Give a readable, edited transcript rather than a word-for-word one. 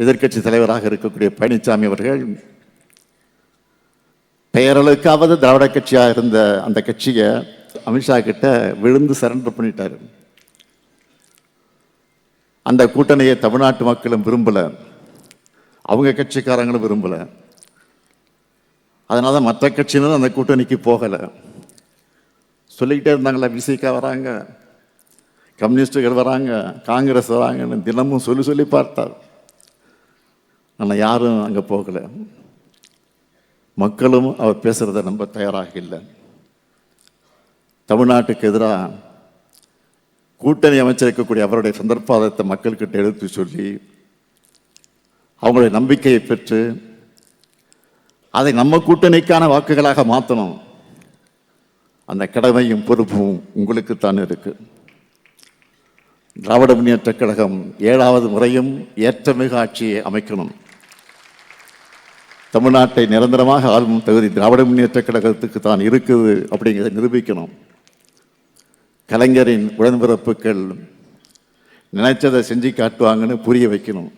எதிர்க்கட்சி தலைவராக இருக்கக்கூடிய பழனிசாமி அவர்கள் பெயரளவுக்காவது திராவிட கட்சியாக இருந்த அந்த கட்சியை அமித்ஷா கிட்ட விழுந்து சரண்டர் பண்ணிட்டார். அந்த கூட்டணியை தமிழ்நாட்டு மக்களும் விரும்பலை, அவங்க கட்சிக்காரங்களும் விரும்பலை. அதனால மற்ற கட்சியினரும் அந்த கூட்டணிக்கு போகலை. சொல்லிக்கிட்டே இருந்தாங்களா, விசிகா வராங்க, கம்யூனிஸ்டுகள் வராங்க, காங்கிரஸ் வராங்கன்னு தினமும் சொல்லி பார்த்தார். ஆனால் யாரும் அங்கே போகலை. மக்களும் அவர் பேசுகிறத நம்ப தயாராக இல்லை. தமிழ்நாட்டுக்கு எதிராக கூட்டணி அமைச்சிருக்கக்கூடிய அவருடைய சந்தர்ப்பாதத்தை மக்கள்கிட்ட எடுத்து சொல்லி அவங்களுடைய நம்பிக்கையை பெற்று அதை நம்ம கூட்டணிக்கான வாக்குகளாக மாற்றணும். அந்த கடமையும் பொறுப்பும் உங்களுக்குத்தான் இருக்கு. திராவிட முன்னேற்ற கழகம் 7வது முறையும் ஏற்றமிகு ஆட்சியை அமைக்கணும். தமிழ்நாட்டை நிரந்தரமாக ஆளும் தகுதி திராவிட முன்னேற்ற கழகத்துக்கு தான் இருக்குது அப்படிங்கிறத நிரூபிக்கணும். கலைஞரின் உடன்பிறப்புகள் நினைச்சதை செஞ்சு காட்டுவாங்கன்னு புரிய வைக்கணும்.